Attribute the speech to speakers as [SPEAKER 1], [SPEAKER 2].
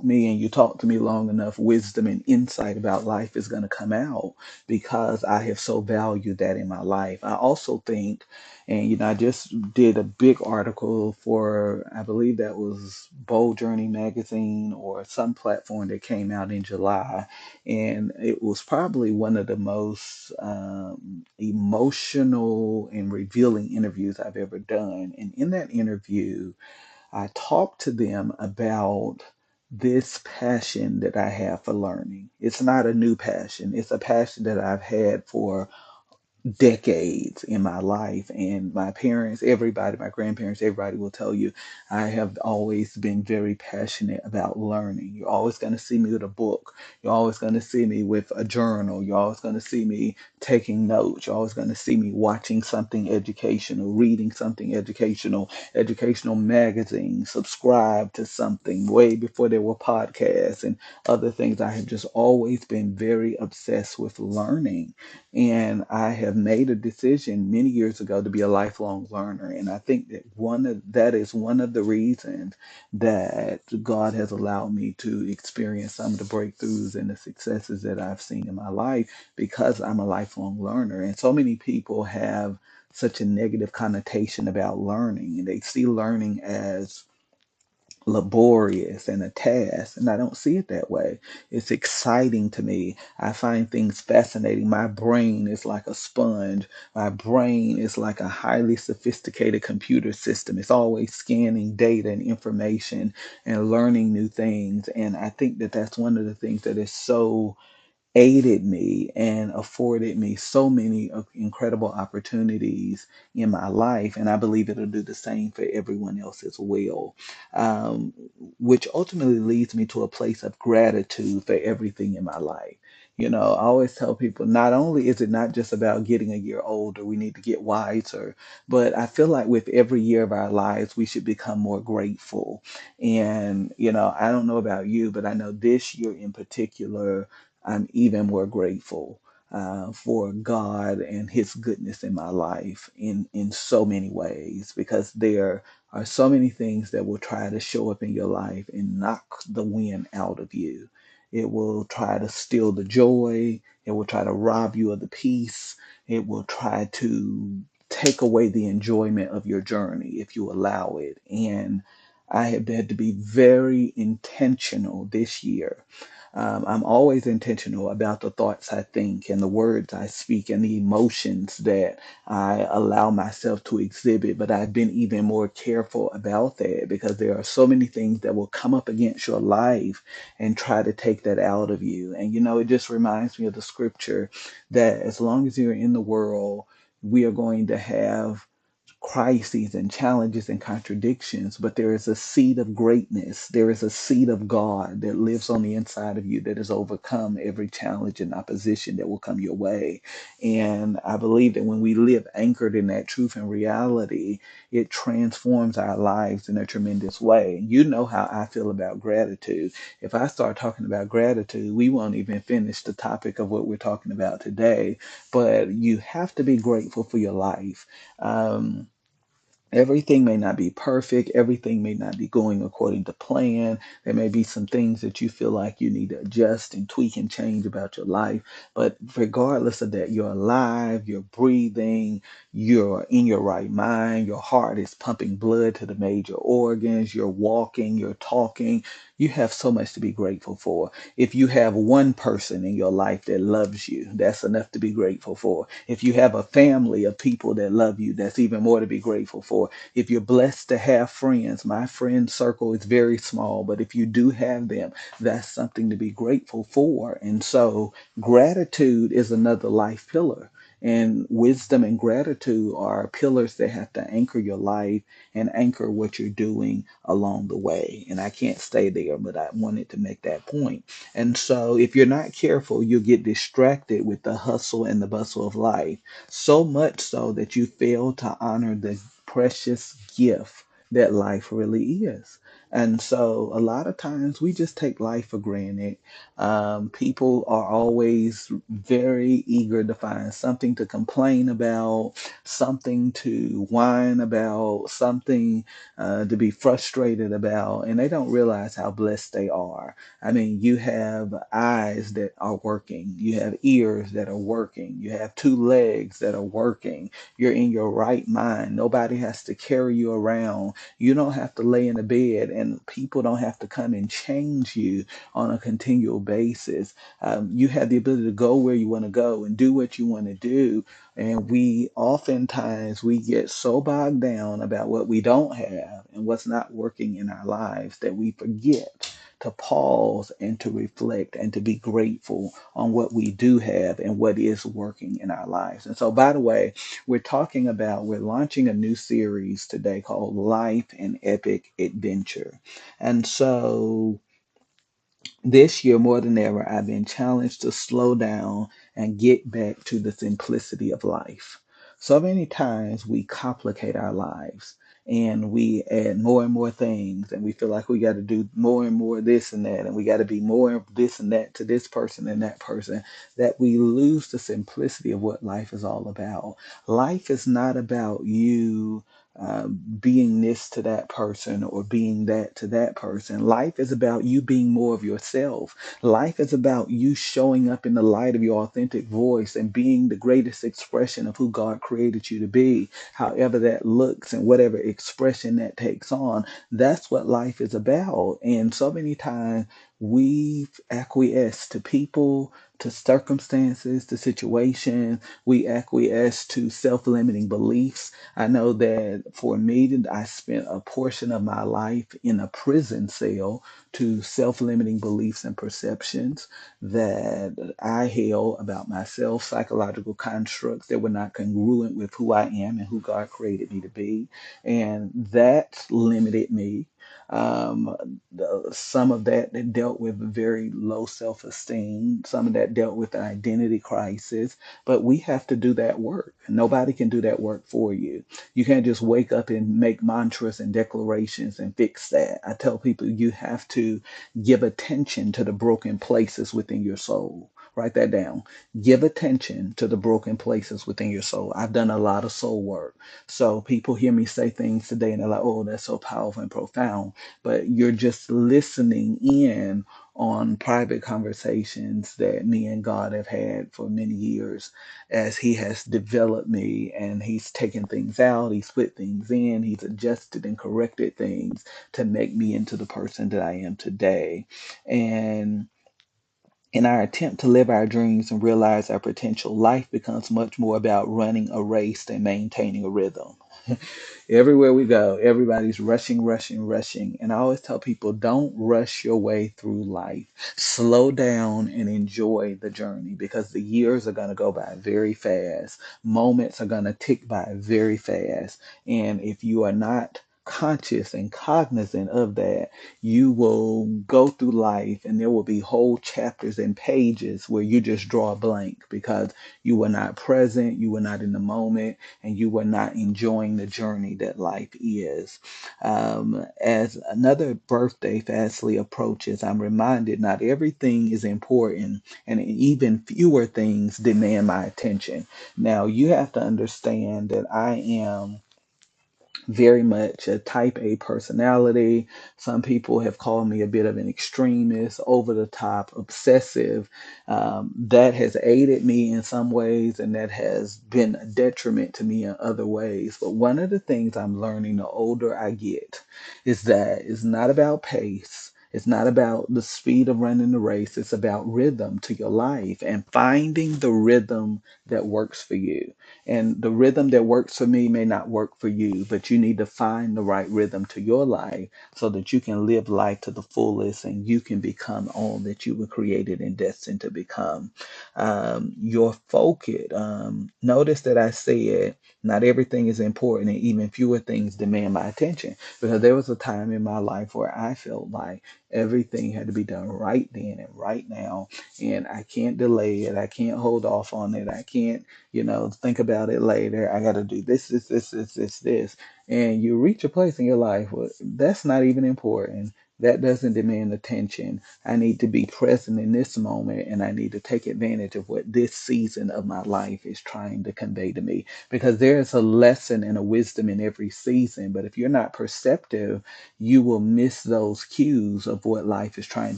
[SPEAKER 1] poke me and you talk to me long enough, wisdom and insight about life is going to come out because I have so valued that in my life. I also think, and I just did a big article for, I believe that was Bold Journey magazine or some platform that came out in July, and it was probably one of the most emotional and revealing interviews I've ever done. And in that interview, I talked to them about this passion that I have for learning. It's not a new passion. It's a passion that I've had for decades in my life. And my parents, everybody, my grandparents, everybody will tell you I have always been very passionate about learning. You're always going to see me with a book. You're always going to see me with a journal. You're always going to see me taking notes. You're always going to see me watching something educational, reading something educational, educational magazine, subscribe to something way before there were podcasts and other things. I have just always been very obsessed with learning, and I have made a decision many years ago to be a lifelong learner. And I think that that is one of the reasons that God has allowed me to experience some of the breakthroughs and the successes that I've seen in my life, because I'm a lifelong learner. And so many people have such a negative connotation about learning, and they see learning as laborious and a task, and I don't see it that way. It's exciting to me. I find things fascinating. My brain is like a sponge. My brain is like a highly sophisticated computer system. It's always scanning data and information and learning new things, and I think that that's one of the things that is so aided me and afforded me so many incredible opportunities in my life. And I believe it'll do the same for everyone else as well. Um, which ultimately leads me to a place of gratitude for everything in my life. I always tell people, not only is it not just about getting a year older, we need to get wiser, but I feel like with every year of our lives, we should become more grateful. And, I don't know about you, but I know this year in particular, I'm even more grateful for God and His goodness in my life in so many ways, because there are so many things that will try to show up in your life and knock the wind out of you. It will try to steal the joy. It will try to rob you of the peace. It will try to take away the enjoyment of your journey if you allow it. And I have had to be very intentional this year. I'm always intentional about the thoughts I think and the words I speak and the emotions that I allow myself to exhibit. But I've been even more careful about that, because there are so many things that will come up against your life and try to take that out of you. And it just reminds me of the scripture that as long as you're in the world, we are going to have crises and challenges and contradictions, but there is a seed of greatness. There is a seed of God that lives on the inside of you that has overcome every challenge and opposition that will come your way. And I believe that when we live anchored in that truth and reality, it transforms our lives in a tremendous way. You know how I feel about gratitude. If I start talking about gratitude, we won't even finish the topic of what we're talking about today. But you have to be grateful for your life. Um, Everything may not be perfect. Everything may not be going according to plan. There may be some things that you feel like you need to adjust and tweak and change about your life. But regardless of that, you're alive, you're breathing, you're in your right mind, your heart is pumping blood to the major organs, you're walking, you're talking. You have so much to be grateful for. If you have one person in your life that loves you, that's enough to be grateful for. If you have a family of people that love you, that's even more to be grateful for. If you're blessed to have friends, my friend circle is very small, but if you do have them, that's something to be grateful for. And so gratitude is another life pillar. And wisdom and gratitude are pillars that have to anchor your life and anchor what you're doing along the way. And I can't stay there, but I wanted to make that point. And so if you're not careful, you'll get distracted with the hustle and the bustle of life, so much so that you fail to honor the precious gift that life really is. And so a lot of times we just take life for granted. People are always very eager to find something to complain about, something to whine about, something to be frustrated about, and they don't realize how blessed they are. I mean, you have eyes that are working, you have ears that are working, you have two legs that are working, you're in your right mind. Nobody has to carry you around. You don't have to lay in a bed, and people don't have to come and change you on a continual basis. You have the ability to go where you want to go and do what you want to do. And we oftentimes we get so bogged down about what we don't have and what's not working in our lives that we forget to pause and to reflect and to be grateful on what we do have and what is working in our lives. And so, by the way, we're launching a new series today called Life and Epic Adventure. And so this year, more than ever, I've been challenged to slow down and get back to the simplicity of life. So many times we complicate our lives and we add more and more things, and we feel like we got to do more and more this and that, and we got to be more of this and that to this person and that person, that we lose the simplicity of what life is all about. Life is not about you being this to that person or being that to that person. Life is about you being more of yourself. Life is about you showing up in the light of your authentic voice and being the greatest expression of who God created you to be, however that looks and whatever expression that takes on. That's what life is about. And so many times we've acquiesced to people, to circumstances, to situations. We acquiesce to self-limiting beliefs. I know that for me, that I spent a portion of my life in a prison cell to self-limiting beliefs and perceptions that I held about myself, psychological constructs that were not congruent with who I am and who God created me to be. And that limited me. Some of that dealt with very low self-esteem. Some of that dealt with an identity crisis. But we have to do that work. Nobody can do that work for you. You can't just wake up and make mantras and declarations and fix that. I tell people you have to give attention to the broken places within your soul. Write that down. Give attention to the broken places within your soul. I've done a lot of soul work. So people hear me say things today and they're like, oh, that's so powerful and profound. But you're just listening in on private conversations that me and God have had for many years as He has developed me and He's taken things out, He's put things in, He's adjusted and corrected things to make me into the person that I am today. And in our attempt to live our dreams and realize our potential, life becomes much more about running a race than maintaining a rhythm. Everywhere we go, everybody's rushing, rushing, rushing. And I always tell people don't rush your way through life. Slow down and enjoy the journey because the years are going to go by very fast. Moments are going to tick by very fast. And if you are not conscious and cognizant of that, you will go through life and there will be whole chapters and pages where you just draw a blank because you were not present, you were not in the moment, and you were not enjoying the journey that life is. As another birthday fastly approaches, I'm reminded not everything is important, and even fewer things demand my attention. Now, you have to understand that I am very much a type A personality. Some people have called me a bit of an extremist, over the top, obsessive. That has aided me in some ways, and that has been a detriment to me in other ways. But one of the things I'm learning the older I get is that it's not about pace. It's not about the speed of running the race. It's about rhythm to your life and finding the rhythm that works for you. And the rhythm that works for me may not work for you, but you need to find the right rhythm to your life so that you can live life to the fullest and you can become all that you were created and destined to become. Your focus. Notice that I said not everything is important and even fewer things demand my attention because there was a time in my life where I felt like Everything had to be done right then and right now. And I can't delay it. I can't hold off on it. I can't, think about it later. I got to do this. And you reach a place in your life where that's not even important. That doesn't demand attention. I need to be present in this moment, and I need to take advantage of what this season of my life is trying to convey to me. Because there's a lesson and a wisdom in every season. But if you're not perceptive, you will miss those cues of what life is trying